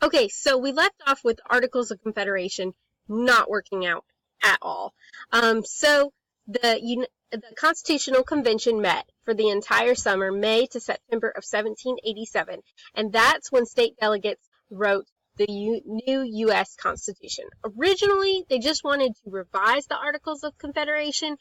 Okay, so we left off with the Articles of Confederation not working out at all. So the Constitutional Convention met for the entire summer, May to September of 1787, and that's when state delegates wrote the new U.S. Constitution. Originally, they just wanted to revise the Articles of Confederation,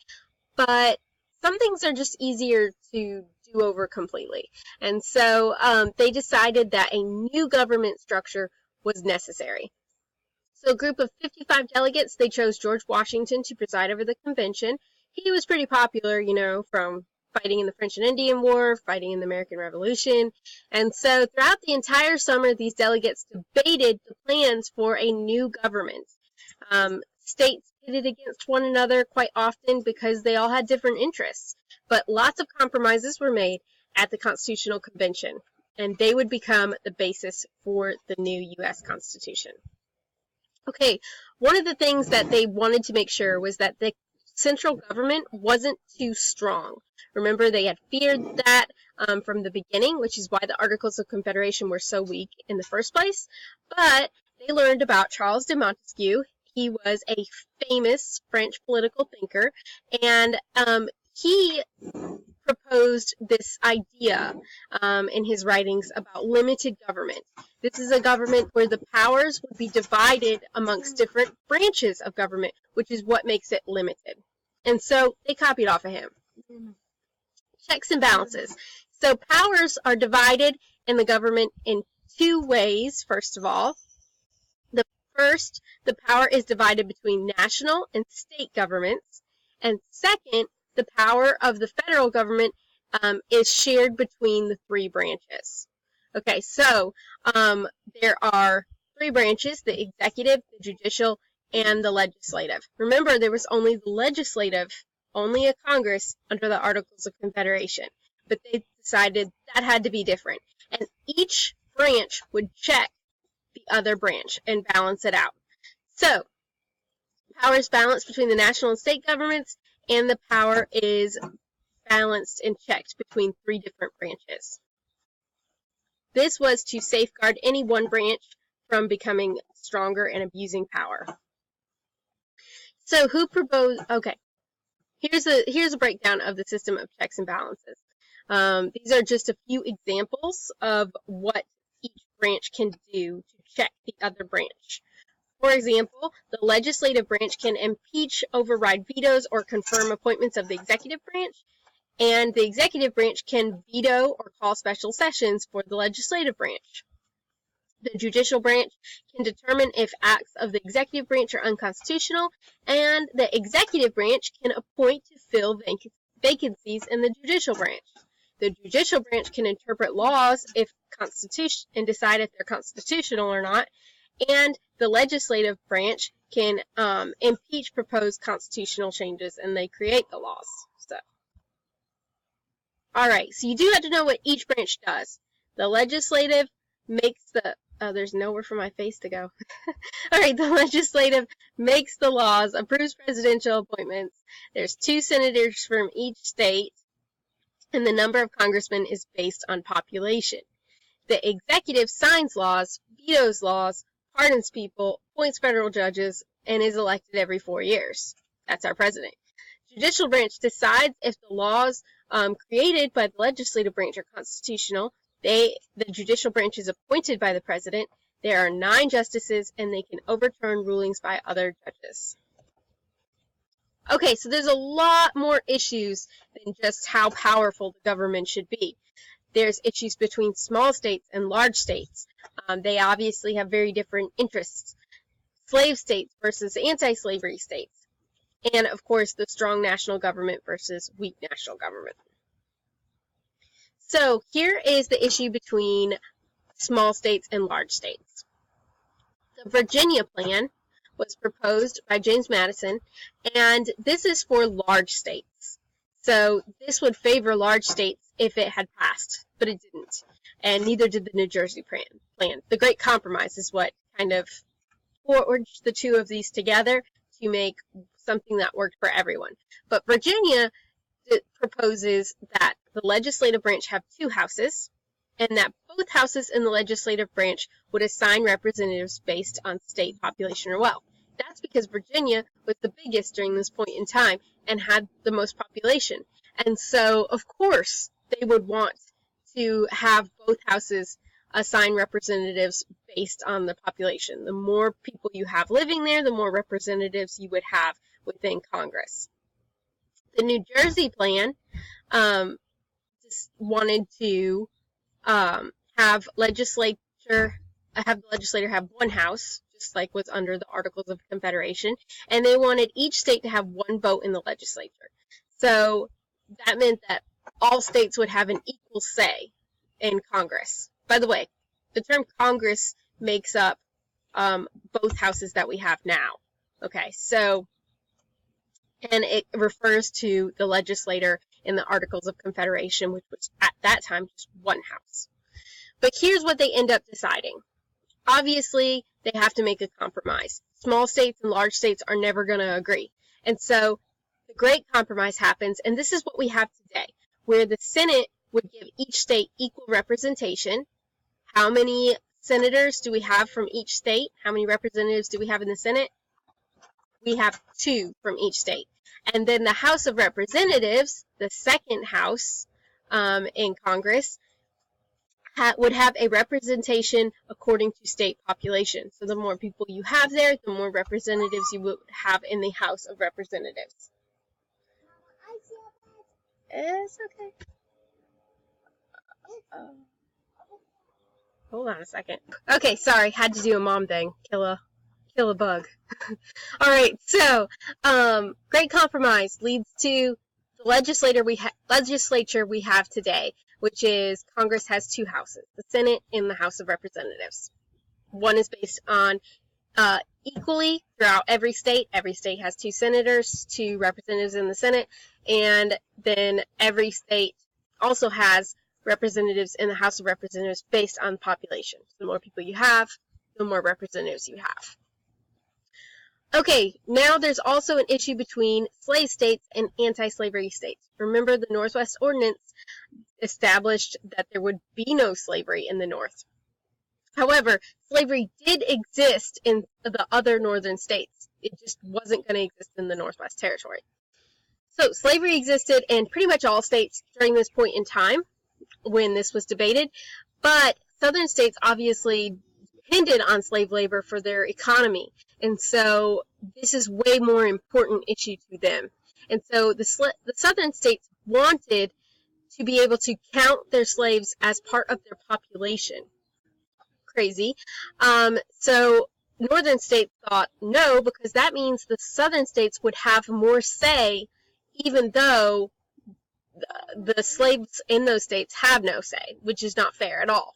but some things are just easier to do over completely. And so they decided that a new government structure was necessary. So a group of 55 delegates, they chose George Washington to preside over the convention. He was pretty popular, from fighting in the French and Indian War, fighting in the American Revolution. And so throughout the entire summer, these delegates debated the plans for a new government. States pitted against one another quite often because they all had different interests. But lots of compromises were made at the Constitutional Convention, and they would become the basis for the new U.S. Constitution. Okay, one of the things that they wanted to make sure was that the central government wasn't too strong. Remember, they had feared that from the beginning, which is why the Articles of Confederation were so weak in the first place. But they learned about Charles de Montesquieu. He was a famous French political thinker, and he proposed this idea in his writings about limited government. This is a government where the powers would be divided amongst different branches of government, which is what makes it limited. And so they copied off of him. Checks and balances. So powers are divided in the government in two ways, first of all. First, the power is divided between national and state governments. And second, the power of the federal government is shared between the three branches. Okay, so there are three branches: the executive, the judicial, and the legislative. Remember, there was only the legislative, only a Congress under the Articles of Confederation. But they decided that had to be different. And each branch would check the other branch and balance it out. So, power is balanced between the national and state governments, and the power is balanced and checked between three different branches. This was to safeguard any one branch from becoming stronger and abusing power. So who proposed? Okay, here's a breakdown of the system of checks and balances. These are just a few examples of what each branch can do to check the other branch. For example, the legislative branch can impeach, override vetoes, or confirm appointments of the executive branch, and the executive branch can veto or call special sessions for the legislative branch. The judicial branch can determine if acts of the executive branch are unconstitutional, and the executive branch can appoint to fill vacancies in the judicial branch. The judicial branch can interpret laws and decide if they're constitutional or not, and the legislative branch can impeach proposed constitutional changes, and they create the laws. Alright, so you do have to know what each branch does. The legislative makes the... Oh, there's nowhere for my face to go. Alright, the legislative makes the laws, approves presidential appointments. There's 2 senators from each state, and the number of congressmen is based on population. The executive signs laws, vetoes laws, pardons people, appoints federal judges, and is elected every 4 years. That's our president. Judicial branch decides if the laws created by the legislative branch are constitutional. The judicial branch is appointed by the president. There are 9 justices, and they can overturn rulings by other judges. Okay, so there's a lot more issues than just how powerful the government should be. There's issues between small states and large states. They obviously have very different interests. Slave states versus anti-slavery states. And, of course, the strong national government versus weak national government. So, here is the issue between small states and large states. The Virginia Plan was proposed by James Madison, and this is for large states. So, this would favor large states if it had passed, but it didn't. And neither did the New Jersey plan. The Great Compromise is what kind of forged the two of these together to make something that worked for everyone. But Virginia proposes that the legislative branch have 2 houses, and that both houses in the legislative branch would assign representatives based on state population or wealth. That's because Virginia was the biggest during this point in time and had the most population. And so, of course, they would want to have both houses assign representatives based on the population. The more people you have living there, the more representatives you would have within Congress. The New Jersey plan just wanted to have the legislator have one house, just like was under the Articles of Confederation, and they wanted each state to have one vote in the legislature. So that meant that all states would have an equal say in Congress. By the way, the term Congress makes up both houses that we have now. Okay, so, and it refers to the legislator in the Articles of Confederation, which was at that time just one house. But here's what they end up deciding. Obviously, they have to make a compromise. Small states and large states are never going to agree. And so the Great Compromise happens, and this is what we have today, where the Senate would give each state equal representation. How many senators do we have from each state? How many representatives do we have in the Senate? We have 2 from each state. And then the House of Representatives, the second house in Congress, would have a representation according to state population. So the more people you have there, the more representatives you would have in the House of Representatives. It's okay. Hold on a second. Okay, sorry, had to do a mom thing. Kill a bug. All right, so Great Compromise leads to the legislature we have today, which is Congress has 2 houses, the Senate and the House of Representatives. One is based on equally throughout every state. Every state has 2 senators, 2 representatives in the Senate, and then every state also has representatives in the House of Representatives based on population. So the more people you have, the more representatives you have. Okay, now there's also an issue between slave states and anti-slavery states. Remember, the Northwest Ordinance established that there would be no slavery in the North. However, slavery did exist in the other northern states. It just wasn't going to exist in the Northwest Territory. So slavery existed in pretty much all states during this point in time when this was debated, but southern states obviously depended on slave labor for their economy, and so this is way more important issue to them. And so the southern states wanted to be able to count their slaves as part of their population. Crazy. So northern states thought no, because that means the southern states would have more say, even though the slaves in those states have no say, which is not fair at all.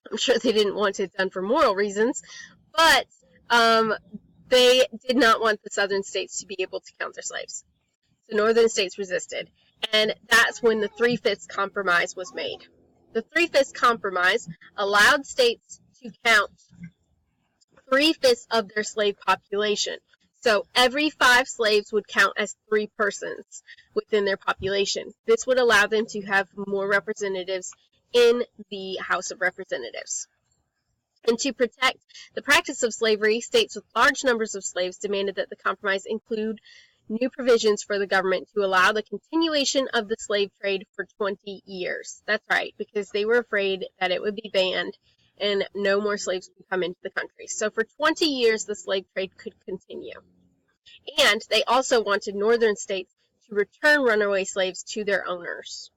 I'm sure they didn't want it done for moral reasons, but they did not want the southern states to be able to count their slaves. The northern states resisted, and that's when the 3/5 compromise was made. The 3/5 compromise allowed states to count 3/5 of their slave population. So every 5 slaves would count as 3 persons within their population. This would allow them to have more representatives in the House of Representatives. And to protect the practice of slavery, states with large numbers of slaves demanded that the compromise include new provisions for the government to allow the continuation of the slave trade for 20 years. That's right, because they were afraid that it would be banned and no more slaves could come into the country. So for 20 years, the slave trade could continue. And they also wanted northern states to return runaway slaves to their owners.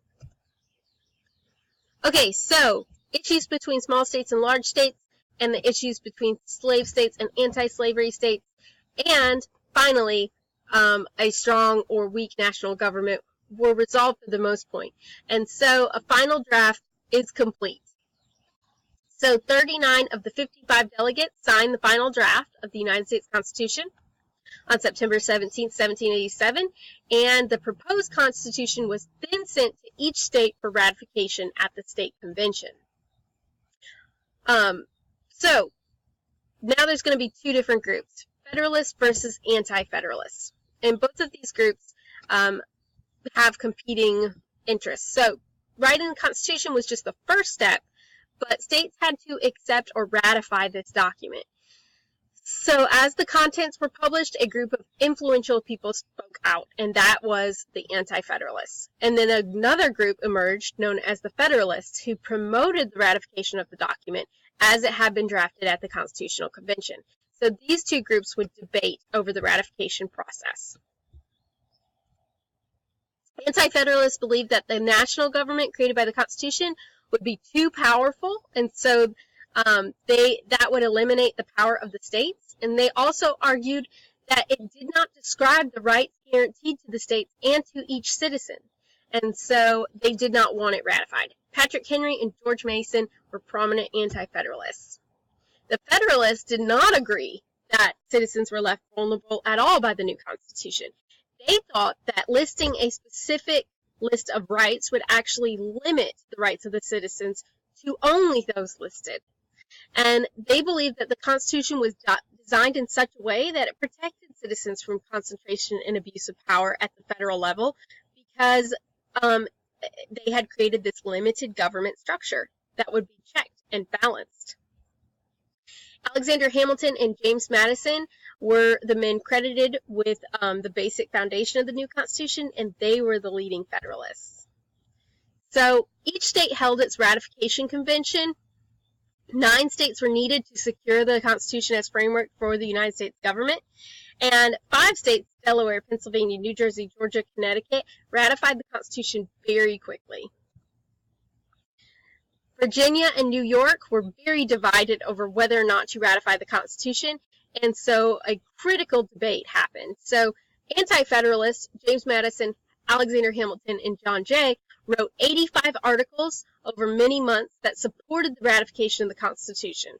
Okay, so issues between small states and large states, and the issues between slave states and anti-slavery states, and finally, a strong or weak national government were resolved for the most point. And so a final draft is complete. So 39 of the 55 delegates signed the final draft of the United States Constitution on September 17, 1787, and the proposed Constitution was then sent to each state for ratification at the state convention. So now there's going to be 2 different groups, Federalists versus Anti-Federalists. And both of these groups have competing interests. So writing the Constitution was just the first step, but states had to accept or ratify this document. So as the contents were published, a group of influential people spoke out, and that was the Anti-Federalists. And then another group emerged known as the Federalists, who promoted the ratification of the document as it had been drafted at the Constitutional Convention. So these two groups would debate over the ratification process. Anti-Federalists believed that the national government created by the Constitution would be too powerful, and so that would eliminate the power of the states. And they also argued that it did not describe the rights guaranteed to the states and to each citizen, and so they did not want it ratified. Patrick Henry and George Mason were prominent Anti-Federalists. The Federalists did not agree that citizens were left vulnerable at all by the new Constitution. They thought that listing a specific list of rights would actually limit the rights of the citizens to only those listed. And they believed that the Constitution was designed in such a way that it protected citizens from concentration and abuse of power at the federal level because they had created this limited government structure that would be checked and balanced. Alexander Hamilton and James Madison were the men credited with the basic foundation of the new Constitution, and they were the leading Federalists. So each state held its ratification convention. 9 states were needed to secure the Constitution as framework for the United States government, and 5 states, Delaware, Pennsylvania, New Jersey, Georgia, Connecticut, ratified the Constitution very quickly. Virginia and New York were very divided over whether or not to ratify the Constitution, and so a critical debate happened. So Anti-Federalists, James Madison, Alexander Hamilton, and John Jay wrote 85 articles over many months that supported the ratification of the Constitution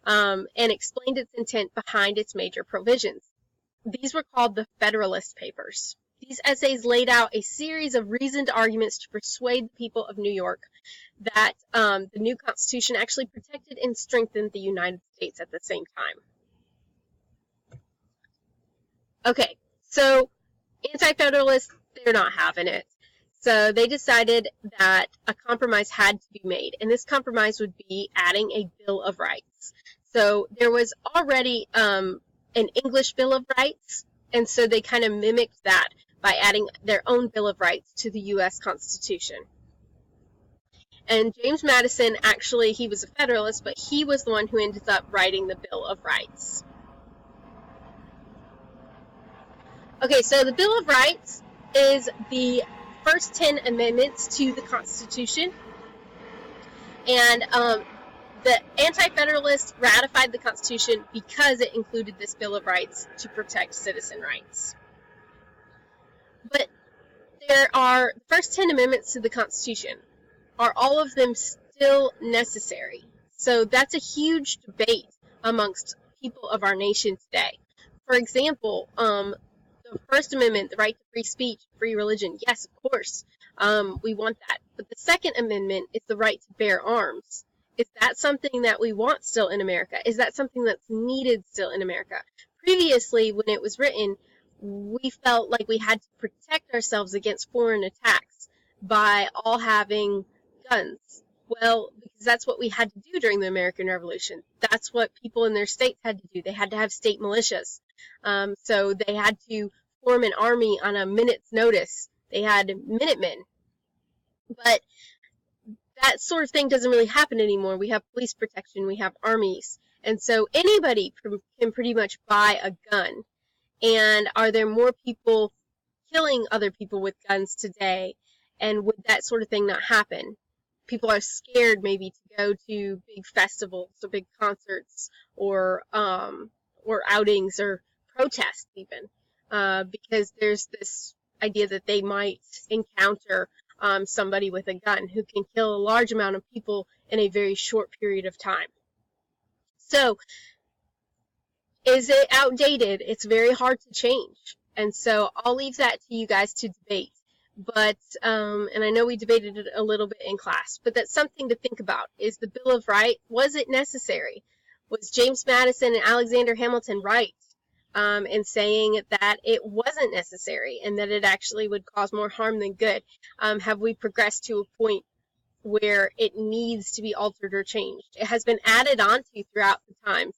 and explained its intent behind its major provisions. These were called the Federalist Papers. These essays laid out a series of reasoned arguments to persuade the people of New York that the new Constitution actually protected and strengthened the United States at the same time. Okay, so Anti-Federalists, they're not having it. So they decided that a compromise had to be made, and this compromise would be adding a Bill of Rights. So there was already an English Bill of Rights, and so they kind of mimicked that by adding their own Bill of Rights to the U.S. Constitution. And James Madison, actually, he was a Federalist, but he was the one who ended up writing the Bill of Rights. Okay, so the Bill of Rights is the first 10 amendments to the Constitution, and the Anti-Federalists ratified the Constitution because it included this Bill of Rights to protect citizen rights. But there are the first 10 amendments to the Constitution. Are all of them still necessary? So that's a huge debate amongst people of our nation today. For example, the First Amendment, the right to free speech, free religion, yes, of course, we want that. But the Second Amendment is the right to bear arms. Is that something that we want still in America? Is that something that's needed still in America? Previously, when it was written, we felt like we had to protect ourselves against foreign attacks by all having guns. Well, because that's what we had to do during the American Revolution. That's what people in their states had to do. They had to have state militias. So they had to form an army on a minute's notice. They had Minutemen. But that sort of thing doesn't really happen anymore. We have police protection. We have armies. And so anybody can pretty much buy a gun. And are there more people killing other people with guns today? And would that sort of thing not happen? People are scared maybe to go to big festivals or big concerts or outings or protests even because there's this idea that they might encounter somebody with a gun who can kill a large amount of people in a very short period of time. So is it outdated? It's very hard to change. And so I'll leave that to you guys to debate. But, and I know we debated it a little bit in class, but that's something to think about. Is the Bill of Rights, was it necessary? Was James Madison and Alexander Hamilton right in saying that it wasn't necessary and that it actually would cause more harm than good? Have we progressed to a point where it needs to be altered or changed. It has been added onto throughout the times.